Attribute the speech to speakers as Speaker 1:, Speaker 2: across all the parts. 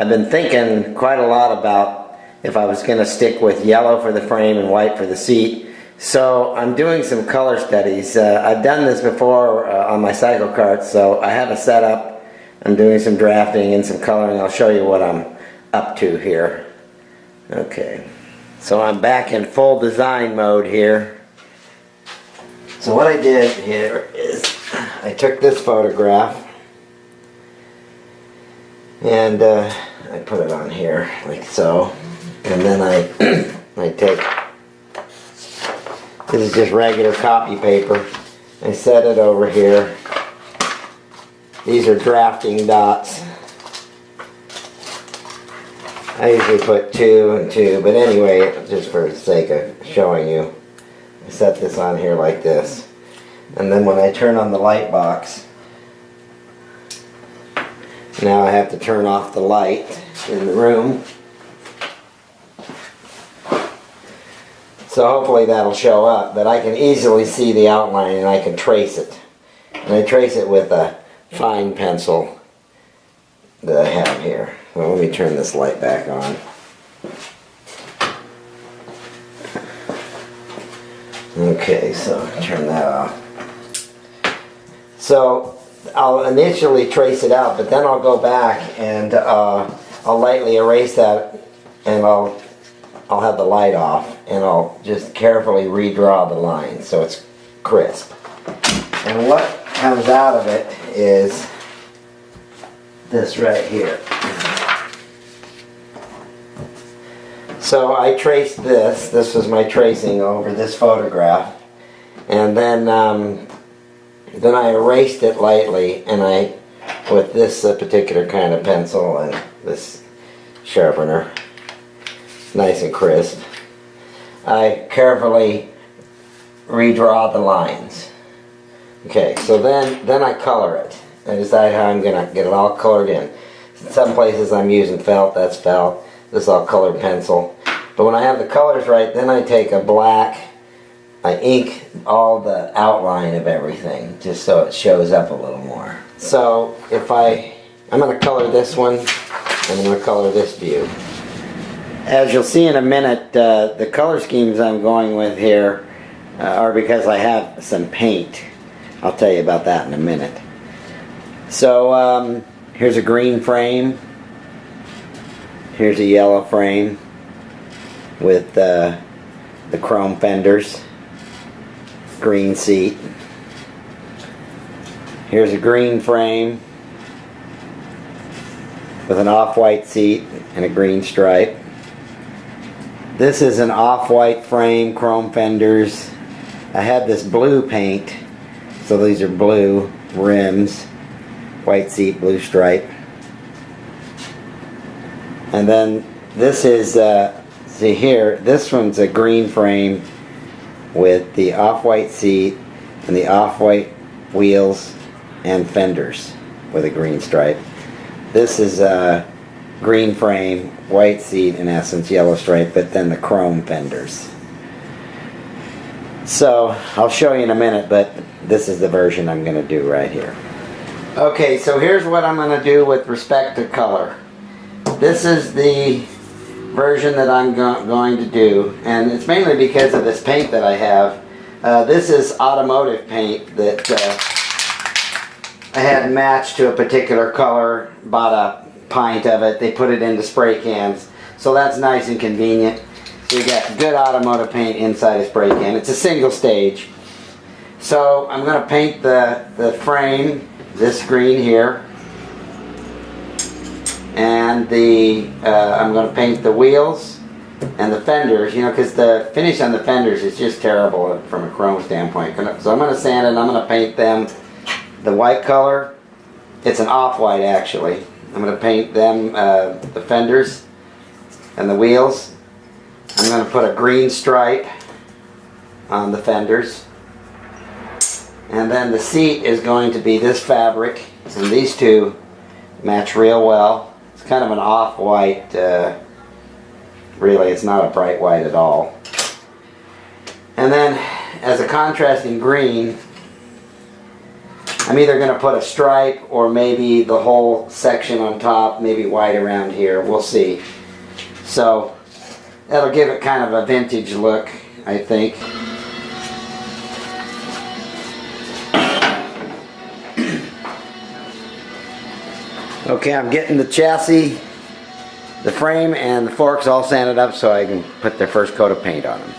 Speaker 1: I've been thinking quite a lot about if I was going to stick with yellow for the frame and white for the seat. So I'm doing some color studies. I've done this before on my cycle cart, so I have a setup. I'm doing some drafting and some coloring. I'll show you what I'm up to here. Okay, so I'm back in full design mode here. So what I did here is I took this photograph and I put it on here like so, and then I take, this is just regular copy paper, I set it over here. These are drafting dots. I usually put 2 and 2, but anyway, just for the sake of showing you, I set this on here like this. And then when I turn on the light box, now I have to turn off the light in the room. So hopefully that'll show up, but I can easily see the outline and I can trace it. And I trace it with a fine pencil that I have here. Well, let me turn this light back on. Okay, so turn that off. So I'll initially trace it out, but then I'll go back and I'll lightly erase that, and I'll have the light off, and I'll just carefully redraw the line so it's crisp. And what comes out of it is this right here. So I traced this. This was my tracing over this photograph, and then I erased it lightly, and with this particular kind of pencil and this sharpener, nice and crisp, I carefully redraw the lines. Okay, so then I color it. I decide how I'm gonna get it all colored in. Some places I'm using felt, that's felt. This is all colored pencil. But when I have the colors right, then I take a black, I ink all the outline of everything, just so it shows up a little more. So if I'm gonna color this one, and I'm gonna color this view. As you'll see in a minute, the color schemes I'm going with here are because I have some paint. I'll tell you about that in a minute. So here's a green frame. Here's a yellow frame with the chrome fenders. Green seat. Here's a green frame with an off-white seat and a green stripe. This is an off-white frame, chrome fenders. I had this blue paint, so these are blue rims, white seat, blue stripe. And then this is, see here, this one's a green frame with the off-white seat and the off-white wheels and fenders with a green stripe. This is a green frame, white seat, in essence, yellow stripe, but then the chrome fenders. So I'll show you in a minute, but this is the version I'm going to do right here. Okay, so here's what I'm going to do with respect to color. This is the version that I'm going to do, and it's mainly because of this paint that I have. This is automotive paint that I had matched to a particular color, bought a pint of it, they put it into spray cans, so that's nice and convenient. So you got good automotive paint inside a spray can. It's a single stage. So I'm going to paint the frame, this green here, and I'm going to paint the wheels and the fenders, you know, because the finish on the fenders is just terrible from a chrome standpoint. So I'm going to sand it and I'm going to paint them the white color. It's an off-white actually. I'm going to paint them, the fenders and the wheels. I'm going to put a green stripe on the fenders. And then the seat is going to be this fabric, and these two match real well. It's kind of an off-white, really it's not a bright white at all. And then as a contrasting green, I'm either going to put a stripe or maybe the whole section on top, maybe white around here. We'll see. So that'll give it kind of a vintage look, I think. Okay, I'm getting the chassis, the frame, and the forks all sanded up so I can put the first coat of paint on them.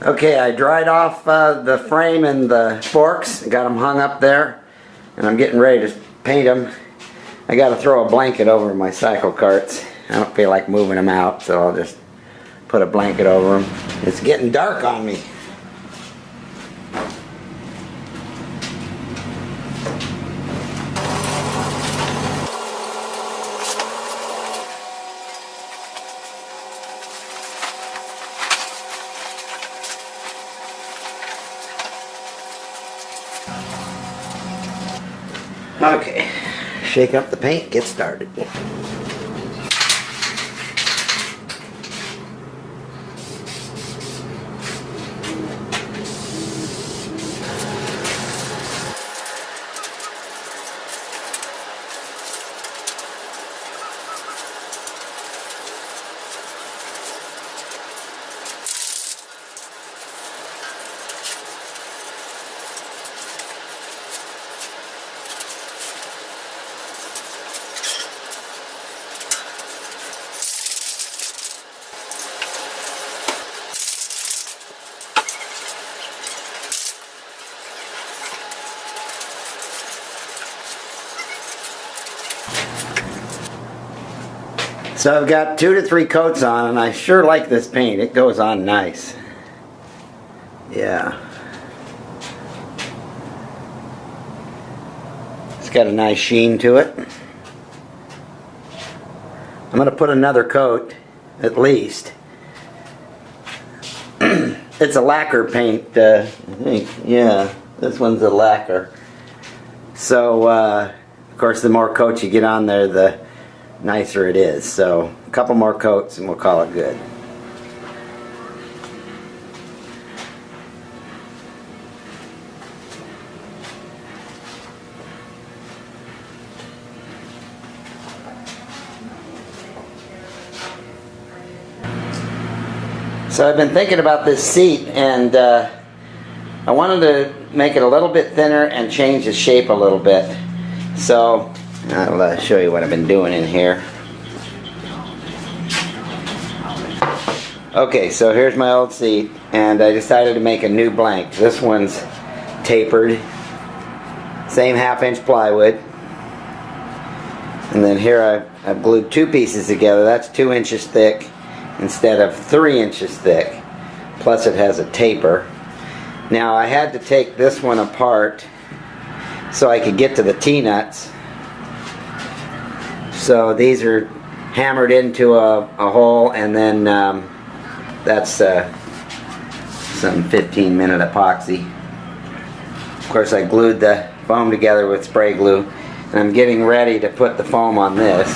Speaker 1: Okay, I dried off the frame and the forks, got them hung up there, and I'm getting ready to paint them. I got to throw a blanket over my cycle carts. I don't feel like moving them out, so I'll just put a blanket over them. It's getting dark on me. Okay, shake up the paint, get started. So I've got 2 to 3 coats on, and I sure like this paint. It goes on nice. Yeah. It's got a nice sheen to it. I'm going to put another coat, at least. It's a lacquer paint, I think. Yeah, this one's a lacquer. So, of course, the more coats you get on there, the nicer it is. So, a couple more coats and we'll call it good. So I've been thinking about this seat, and I wanted to make it a little bit thinner and change the shape a little bit. So I'll show you what I've been doing in here. Okay, so here's my old seat, and I decided to make a new blank. This one's tapered, same 1/2-inch plywood. And then here I've glued 2 pieces together. That's 2 inches thick instead of 3 inches thick. Plus it has a taper. Now I had to take this one apart so I could get to the T-nuts. So these are hammered into a hole, and then that's some 15-minute epoxy. Of course, I glued the foam together with spray glue, and I'm getting ready to put the foam on this.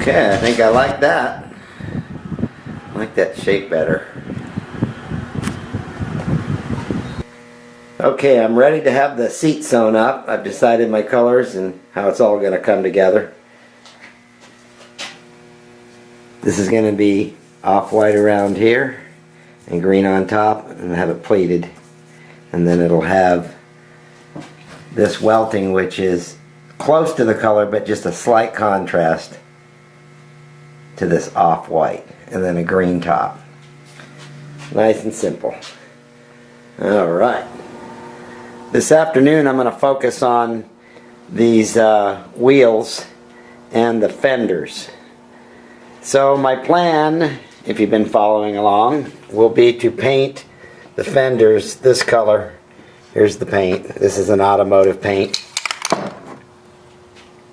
Speaker 1: Okay, I think I like that. I like that shape better. Okay, I'm ready to have the seat sewn up. I've decided my colors and how it's all going to come together. This is going to be off-white around here and green on top, and have it pleated. And then it'll have this welting, which is close to the color but just a slight contrast to this off-white, and then a green top. Nice and simple. Alright. This afternoon I'm going to focus on these wheels and the fenders. So my plan, if you've been following along, will be to paint the fenders this color. Here's the paint. This is an automotive paint.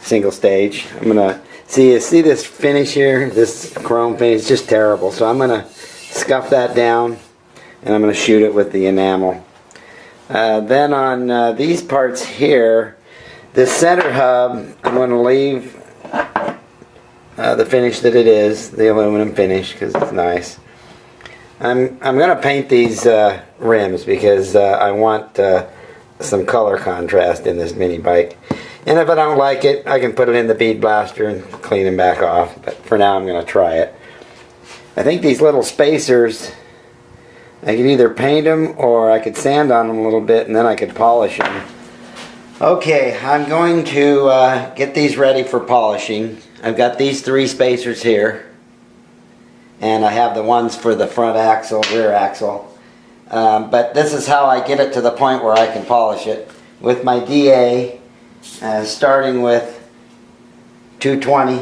Speaker 1: Single stage. I'm going to see this finish here, this chrome finish is just terrible. So I'm going to scuff that down, and I'm going to shoot it with the enamel. Then on these parts here, This center hub, I'm going to leave the finish that it is, the aluminum finish, because it's nice. I'm going to paint these rims because I want some color contrast in this mini bike. And if I don't like it, I can put it in the bead blaster and clean them back off. But for now, I'm going to try it. I think these little spacers, I could either paint them or I could sand on them a little bit and then I could polish them. Okay, I'm going to get these ready for polishing. I've got these 3 spacers here. And I have the ones for the front axle, rear axle. But this is how I get it to the point where I can polish it. With my DA, starting with 220,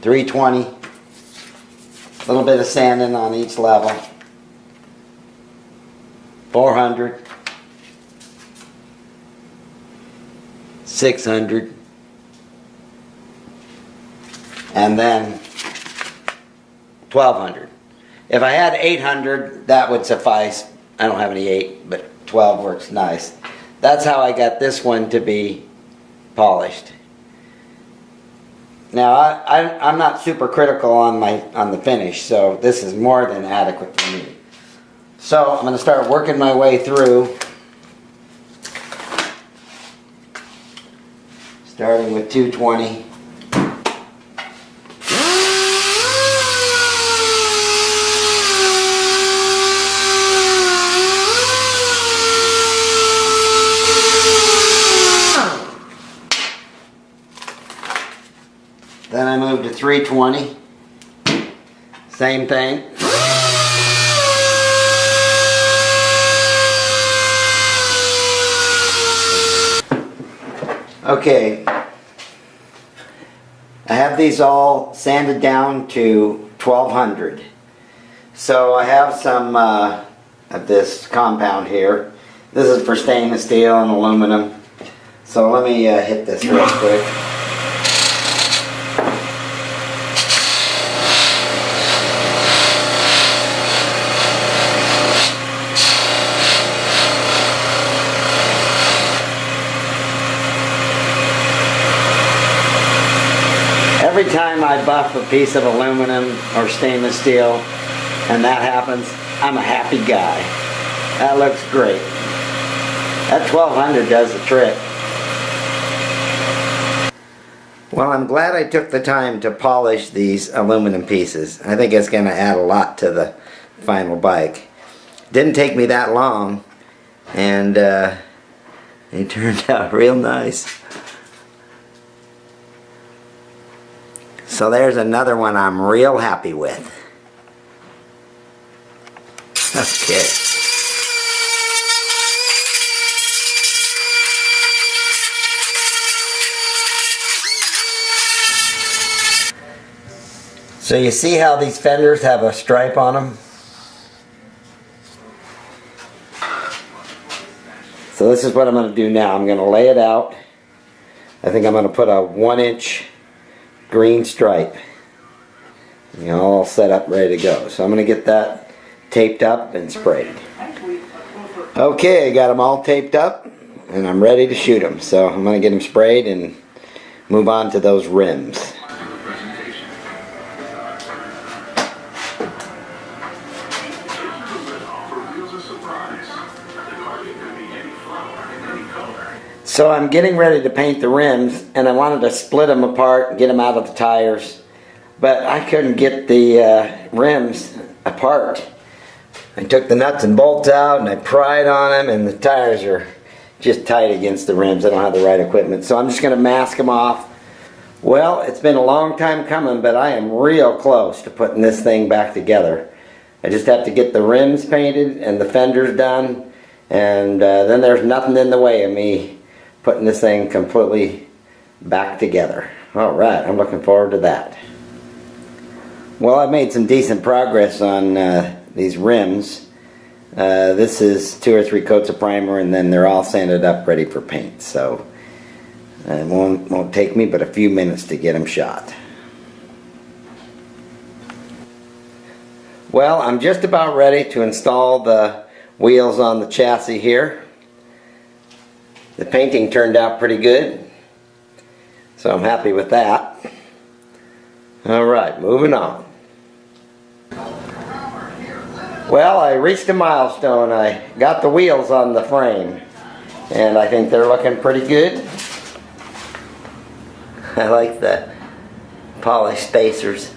Speaker 1: 320, a little bit of sanding on each level, 400, 600, and then 1200. If I had 800, that would suffice. I don't have any 8, but 12 works nice. That's how I got this one to be polished. Now I'm not super critical on the finish, so this is more than adequate for me. So I'm going to start working my way through, starting with 220. Then I moved to 320, same thing. Okay, I have these all sanded down to 1200. So I have some of this compound here. This is for stainless steel and aluminum. So let me hit this real quick. Every time I buff a piece of aluminum or stainless steel and that happens, I'm a happy guy. That looks great. That 1200 does the trick. Well, I'm glad I took the time to polish these aluminum pieces. I think it's going to add a lot to the final bike. Didn't take me that long, and it turned out real nice. So there's another one I'm real happy with. Okay. So you see how these fenders have a stripe on them? So this is what I'm going to do now. I'm going to lay it out. I think I'm going to put a 1-inch green stripe, you know, all set up, ready to go. So I'm going to get that taped up and sprayed. Okay, I got them all taped up and I'm ready to shoot them. So I'm going to get them sprayed and move on to those rims. So I'm getting ready to paint the rims, and I wanted to split them apart and get them out of the tires, but I couldn't get the rims apart. I took the nuts and bolts out and I pried on them, and the tires are just tight against the rims. I don't have the right equipment, so I'm just going to mask them off. Well, it's been a long time coming, but I am real close to putting this thing back together. I just have to get the rims painted and the fenders done, and then there's nothing in the way of me putting this thing completely back together. Alright, I'm looking forward to that. Well, I've made some decent progress on these rims. This is 2 or 3 coats of primer, and then they're all sanded up ready for paint. So it won't take me but a few minutes to get them shot. Well, I'm just about ready to install the wheels on the chassis here. The painting turned out pretty good, so I'm happy with that. Alright, moving on. Well, I reached a milestone. I got the wheels on the frame, and I think they're looking pretty good. I like the polished spacers.